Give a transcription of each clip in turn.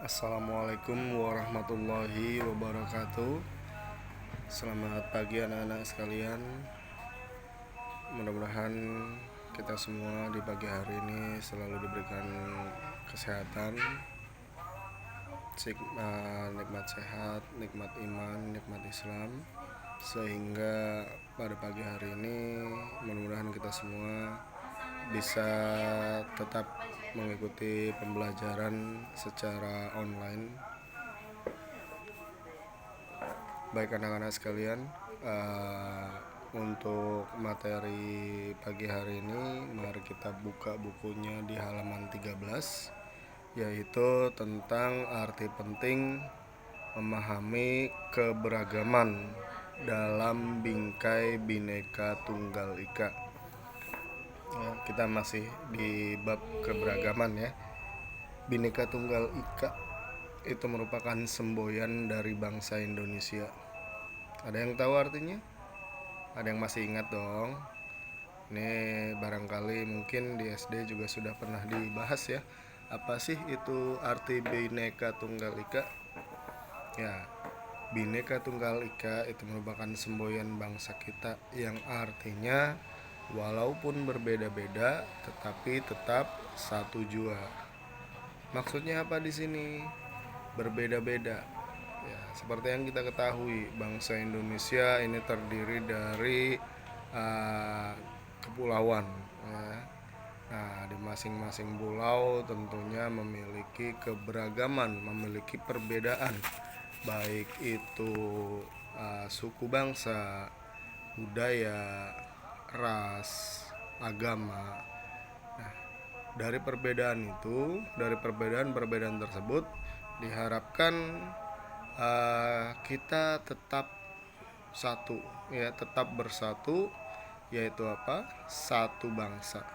Assalamualaikum warahmatullahi wabarakatuh. Selamat pagi anak-anak sekalian. Mudah-mudahan kita semua di pagi hari ini selalu diberikan kesehatan, nikmat sehat, nikmat iman, nikmat Islam, sehingga pada pagi hari ini mudah-mudahan kita semua bisa tetap mengikuti pembelajaran secara online. Baik anak-anak sekalian, untuk materi pagi hari ini mari kita buka bukunya di halaman 13, yaitu tentang arti penting memahami keberagaman dalam bingkai Bhinneka Tunggal Ika. Kita masih di bab keberagaman ya. Bhinneka Tunggal Ika itu merupakan semboyan dari bangsa Indonesia. Ada yang tahu artinya? Ada yang masih ingat dong? Ini barangkali mungkin di SD juga sudah pernah dibahas ya. Apa sih itu arti Bhinneka Tunggal Ika? Ya, Bhinneka Tunggal Ika itu merupakan semboyan bangsa kita yang artinya walaupun berbeda-beda tetapi tetap satu jua. Maksudnya apa di sini? Berbeda-beda. Ya, seperti yang kita ketahui, bangsa Indonesia ini terdiri dari kepulauan. Ya. Nah, di masing-masing pulau tentunya memiliki keberagaman, memiliki perbedaan, baik itu suku bangsa, budaya, ras, agama. Nah, dari perbedaan tersebut diharapkan kita tetap satu, ya, tetap bersatu, yaitu apa? Satu bangsa,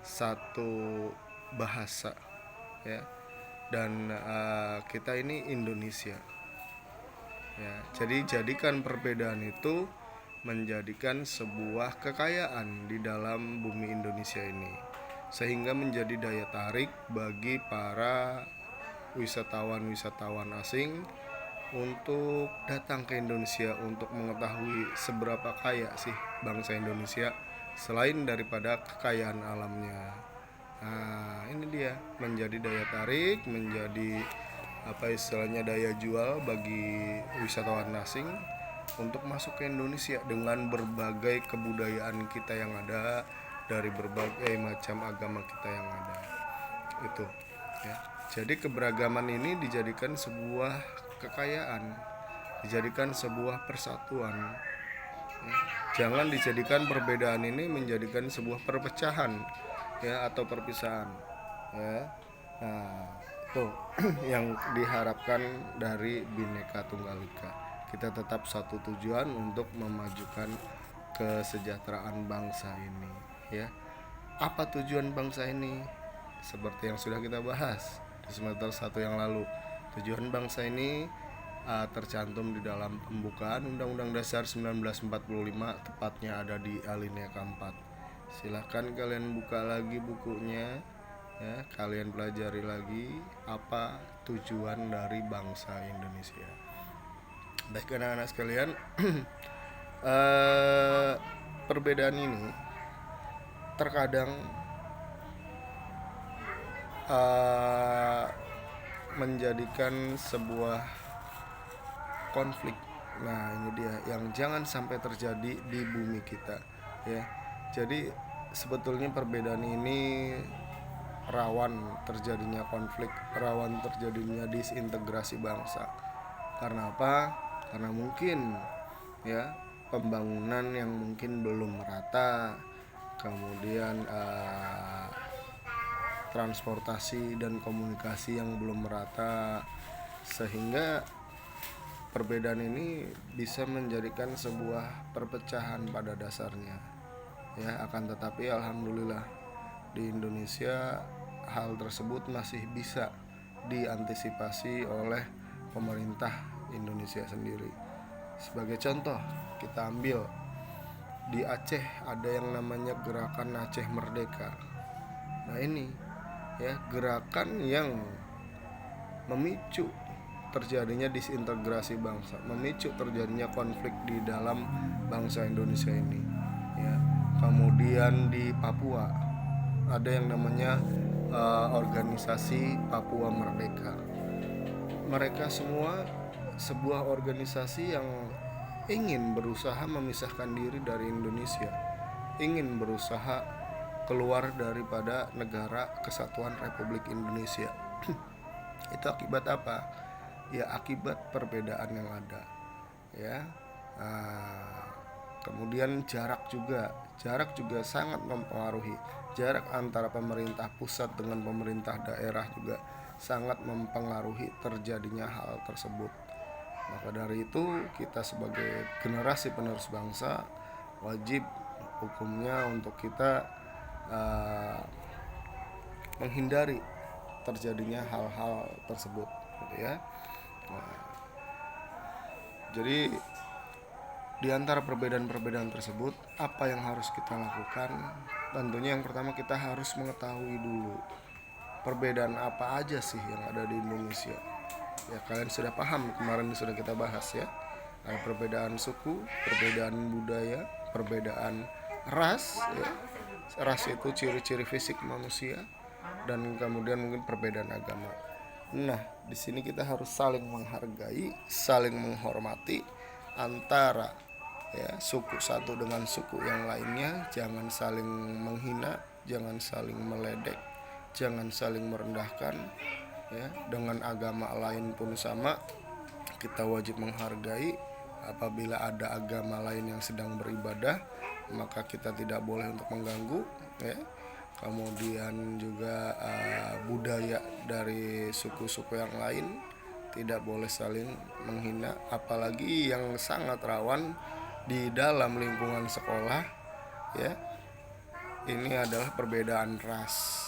satu bahasa, ya. Dan kita ini Indonesia. Ya, jadi jadikan perbedaan itu menjadikan sebuah kekayaan di dalam bumi Indonesia ini, sehingga menjadi daya tarik bagi para wisatawan asing untuk datang ke Indonesia untuk mengetahui seberapa kaya sih bangsa Indonesia selain daripada kekayaan alamnya. Nah, ini dia menjadi daya tarik, menjadi daya jual bagi wisatawan asing untuk masuk ke Indonesia dengan berbagai kebudayaan kita yang ada, dari berbagai macam agama kita yang ada. Itu ya. Jadi keberagaman ini dijadikan sebuah kekayaan, dijadikan sebuah persatuan. Ya. Jangan dijadikan perbedaan ini menjadikan sebuah perpecahan, ya, atau perpisahan. Ya. Nah, itu yang diharapkan dari Bhinneka Tunggal Ika. Kita tetap satu tujuan untuk memajukan kesejahteraan bangsa ini, ya. Apa tujuan bangsa ini? Seperti yang sudah kita bahas di semester 1 yang lalu. Tujuan bangsa ini tercantum di dalam pembukaan Undang-Undang Dasar 1945, tepatnya ada di alinea keempat. Silahkan kalian buka lagi bukunya, ya, kalian pelajari lagi apa tujuan dari bangsa Indonesia. Baik anak-anak sekalian, perbedaan ini terkadang menjadikan sebuah konflik. Nah, ini dia yang jangan sampai terjadi di bumi kita, ya. Jadi sebetulnya perbedaan ini rawan terjadinya konflik, rawan terjadinya disintegrasi bangsa. Karena apa? Karena mungkin, ya, pembangunan yang mungkin belum merata, kemudian transportasi dan komunikasi yang belum merata, sehingga perbedaan ini bisa menjadikan sebuah perpecahan pada dasarnya, ya. Akan tetapi alhamdulillah di Indonesia hal tersebut masih bisa diantisipasi oleh pemerintah Indonesia sendiri. Sebagai contoh, kita ambil di Aceh ada yang namanya Gerakan Aceh Merdeka. Nah, ini, ya, gerakan yang memicu terjadinya disintegrasi bangsa, memicu terjadinya konflik di dalam bangsa Indonesia ini ya. Kemudian di Papua ada yang namanya organisasi Papua Merdeka. Mereka semua sebuah organisasi yang ingin berusaha memisahkan diri dari Indonesia, ingin berusaha keluar daripada negara kesatuan Republik Indonesia. Itu akibat apa? Ya akibat perbedaan yang ada ya. Kemudian jarak juga sangat mempengaruhi. Jarak antara pemerintah pusat dengan pemerintah daerah juga sangat mempengaruhi terjadinya hal tersebut. Maka dari itu kita sebagai generasi penerus bangsa wajib hukumnya untuk kita menghindari terjadinya hal-hal tersebut gitu ya. Jadi di antara perbedaan-perbedaan tersebut, apa yang harus kita lakukan? Tentunya yang pertama kita harus mengetahui dulu perbedaan apa aja sih yang ada di Indonesia. Ya kalian sudah paham, kemarin sudah kita bahas ya. Ada perbedaan suku, perbedaan budaya, perbedaan ras ya. Ras itu ciri-ciri fisik manusia, dan kemudian mungkin perbedaan agama. Nah, di sini kita harus saling menghargai, saling menghormati antara ya suku satu dengan suku yang lainnya. Jangan saling menghina, jangan saling meledek, jangan saling merendahkan ya. Dengan agama lain pun sama, kita wajib menghargai. Apabila ada agama lain yang sedang beribadah, maka kita tidak boleh untuk mengganggu ya. Kemudian juga budaya dari suku-suku yang lain tidak boleh saling menghina, apalagi yang sangat rawan di dalam lingkungan sekolah ya. Ini adalah perbedaan ras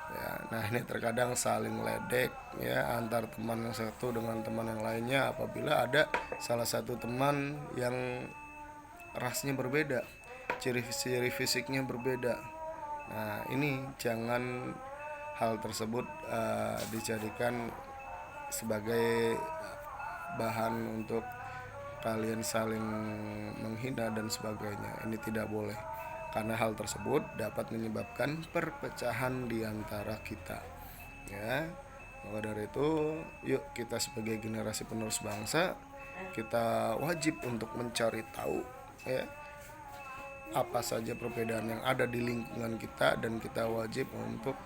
ya. Nah, ini terkadang saling ledek ya antar teman yang satu dengan teman yang lainnya apabila ada salah satu teman yang rasnya berbeda, ciri-ciri fisiknya berbeda. Nah, ini jangan hal tersebut dijadikan sebagai bahan untuk kalian saling menghina dan sebagainya. Ini tidak boleh, karena hal tersebut dapat menyebabkan perpecahan di antara kita ya. Maka dari itu, yuk kita sebagai generasi penerus bangsa, kita wajib untuk mencari tahu ya apa saja perbedaan yang ada di lingkungan kita, dan kita wajib untuk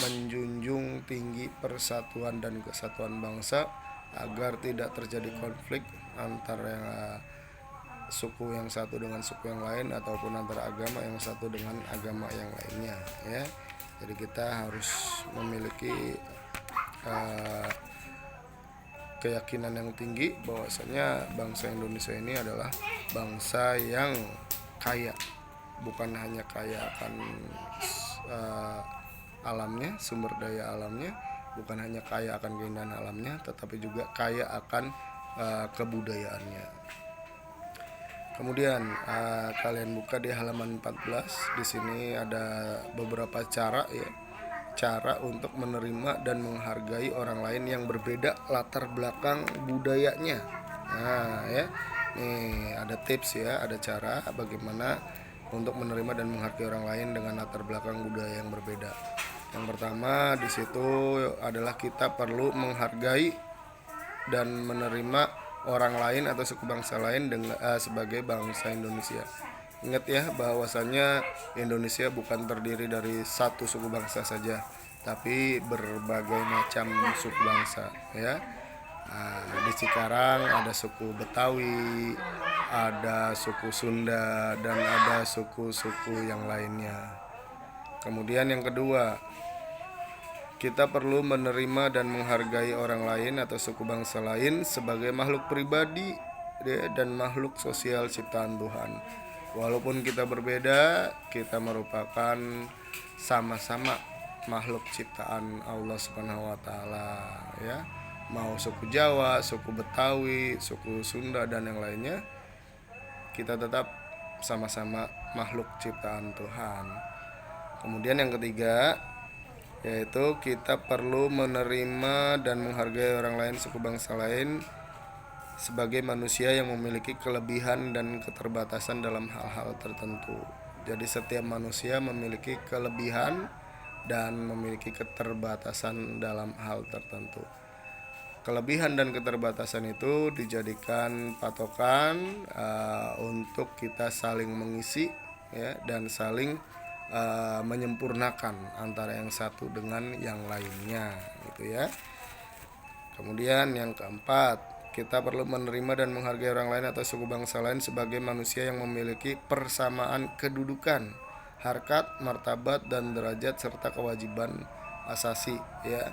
menjunjung tinggi persatuan dan kesatuan bangsa agar tidak terjadi konflik antara suku yang satu dengan suku yang lain, ataupun antara agama yang satu dengan agama yang lainnya ya. Jadi kita harus memiliki keyakinan yang tinggi bahwasanya bangsa Indonesia ini adalah bangsa yang kaya, bukan hanya kaya akan alamnya, sumber daya alamnya, bukan hanya kaya akan keindahan alamnya, tetapi juga kaya akan kebudayaannya. Kemudian kalian buka di halaman 14. Di sini ada beberapa cara ya, cara untuk menerima dan menghargai orang lain yang berbeda latar belakang budayanya. Nah ya, nih ada tips ya, ada cara bagaimana untuk menerima dan menghargai orang lain dengan latar belakang budaya yang berbeda. Yang pertama di situ adalah kita perlu menghargai dan menerima orang lain atau suku bangsa lain sebagai bangsa Indonesia. Ingat ya bahwasannya Indonesia bukan terdiri dari satu suku bangsa saja, tapi berbagai macam suku bangsa ya. Di Cikarang ada suku Betawi, ada suku Sunda, dan ada suku-suku yang lainnya. Kemudian yang kedua, kita perlu menerima dan menghargai orang lain atau suku bangsa lain sebagai makhluk pribadi dan makhluk sosial ciptaan Tuhan. Walaupun kita berbeda, kita merupakan sama-sama makhluk ciptaan Allah Subhanahu wa taala ya. Mau suku Jawa, suku Betawi, suku Sunda dan yang lainnya, kita tetap sama-sama makhluk ciptaan Tuhan. Kemudian yang ketiga, yaitu kita perlu menerima dan menghargai orang lain, suku bangsa lain sebagai manusia yang memiliki kelebihan dan keterbatasan dalam hal-hal tertentu. Jadi setiap manusia memiliki kelebihan dan memiliki keterbatasan dalam hal tertentu. Kelebihan dan keterbatasan itu dijadikan patokan untuk kita saling mengisi, ya, dan saling menyempurnakan antara yang satu dengan yang lainnya, gitu ya. Kemudian yang keempat, kita perlu menerima dan menghargai orang lain atau suku bangsa lain sebagai manusia yang memiliki persamaan kedudukan, harkat, martabat, dan derajat serta kewajiban asasi, ya.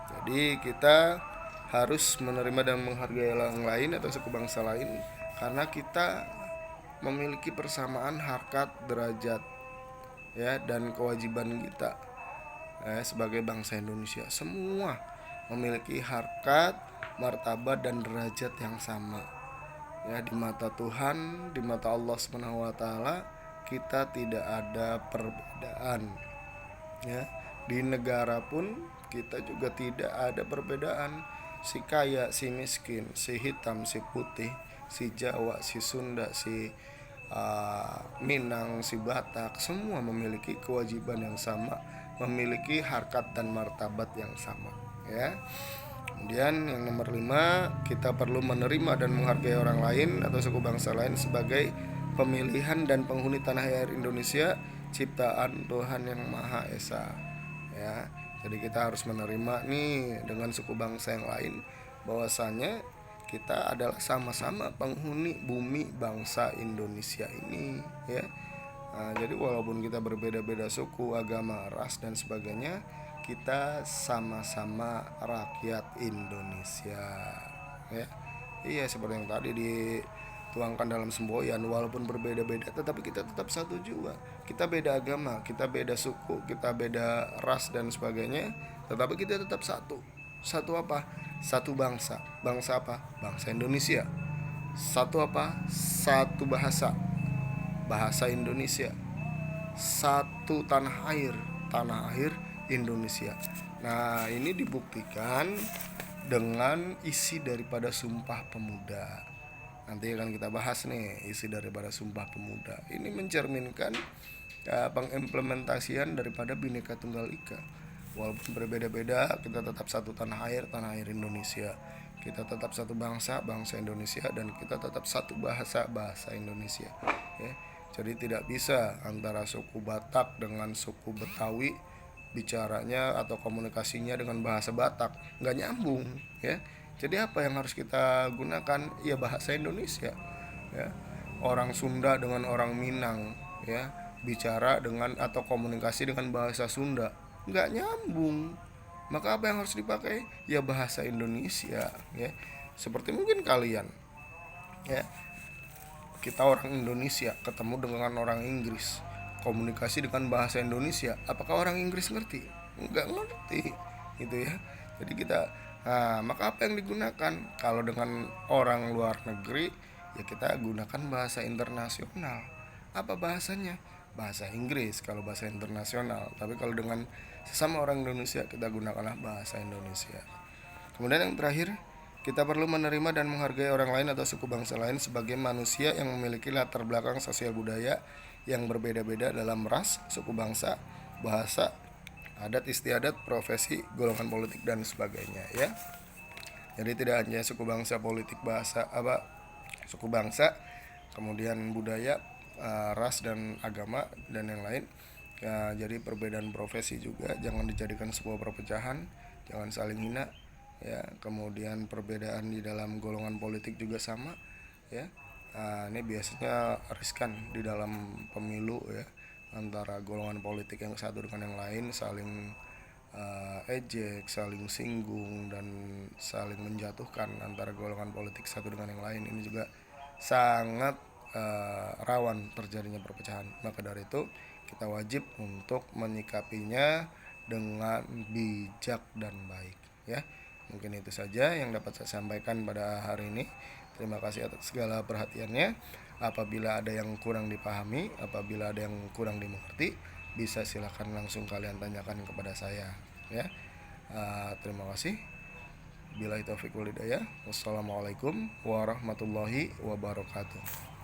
Jadi kita harus menerima dan menghargai orang lain atau suku bangsa lain karena kita memiliki persamaan harkat, derajat, ya, dan kewajiban kita sebagai bangsa Indonesia. Semua memiliki harkat, martabat, dan derajat yang sama, ya, di mata Tuhan, di mata Allah Subhanahu wa taala. Kita tidak ada perbedaan, ya. Di negara pun kita juga tidak ada perbedaan. Si kaya, si miskin, si hitam, si putih, si Jawa, si Sunda, si Minang, si Batak, semua memiliki kewajiban yang sama, memiliki harkat dan martabat yang sama, ya. Kemudian yang nomor 5, kita perlu menerima dan menghargai orang lain atau suku bangsa lain sebagai pemilihan dan penghuni tanah air Indonesia, ciptaan Tuhan yang Maha Esa, ya. Jadi kita harus menerima nih dengan suku bangsa yang lain bahwasanya kita adalah sama-sama penghuni bumi bangsa Indonesia ini, ya. Jadi walaupun kita berbeda-beda suku, agama, ras, dan sebagainya, kita sama-sama rakyat Indonesia, ya. Iya, seperti yang tadi dituangkan dalam semboyan, walaupun berbeda-beda tetapi kita tetap satu juga. Kita beda agama, kita beda suku, kita beda ras dan sebagainya, tetapi kita tetap satu. Satu apa? Satu bangsa. Bangsa apa? Bangsa Indonesia. Satu apa? Satu bahasa. Bahasa Indonesia. Satu tanah air. Tanah air Indonesia. Nah, ini dibuktikan dengan isi daripada Sumpah Pemuda. Nanti akan kita bahas nih isi daripada Sumpah Pemuda. Ini mencerminkan pengimplementasian daripada Bhinneka Tunggal Ika. Walaupun berbeda-beda, kita tetap satu tanah air Indonesia. Kita tetap satu bangsa Indonesia, dan kita tetap satu bahasa Indonesia, ya. Jadi tidak bisa antara suku Batak dengan suku Betawi bicaranya atau komunikasinya dengan bahasa Batak, nggak nyambung, ya. Jadi apa yang harus kita gunakan? Ya bahasa Indonesia, ya. Orang Sunda dengan orang Minang, ya, bicara dengan atau komunikasi dengan bahasa Sunda, nggak nyambung. Maka apa yang harus dipakai? Ya bahasa Indonesia, ya. Seperti mungkin kalian, ya, kita orang Indonesia ketemu dengan orang Inggris, komunikasi dengan bahasa Indonesia, apakah orang Inggris ngerti? Nggak ngerti, gitu ya. Jadi kita, maka apa yang digunakan? Kalau dengan orang luar negeri, ya kita gunakan bahasa internasional. Apa bahasanya? Bahasa Inggris kalau bahasa internasional. Tapi kalau dengan sesama orang Indonesia, kita gunakanlah bahasa Indonesia. Kemudian yang terakhir, kita perlu menerima dan menghargai orang lain atau suku bangsa lain sebagai manusia yang memiliki latar belakang sosial budaya yang berbeda-beda dalam ras, suku bangsa, bahasa, adat istiadat, profesi, golongan politik, dan sebagainya, ya. Jadi tidak hanya suku bangsa, politik, bahasa, suku bangsa, kemudian budaya, ras dan agama dan yang lain, ya. Jadi perbedaan profesi juga jangan dijadikan sebuah perpecahan, jangan saling hina, ya. Kemudian perbedaan di dalam golongan politik juga sama, ya. Ini biasanya riskan di dalam pemilu, ya, antara golongan politik yang satu dengan yang lain saling ejek, saling singgung, dan saling menjatuhkan antara golongan politik satu dengan yang lain. Ini juga sangat rawan terjadinya perpecahan. Maka dari itu kita wajib untuk menyikapinya dengan bijak dan baik, ya. Mungkin itu saja yang dapat saya sampaikan pada hari ini. Terima kasih atas segala perhatiannya. Apabila ada yang kurang dipahami, apabila ada yang kurang dimengerti, bisa silakan langsung kalian tanyakan kepada saya. ya. Terima kasih. Billahi taufiq wal hidayah. Wassalamualaikum warahmatullahi wabarakatuh.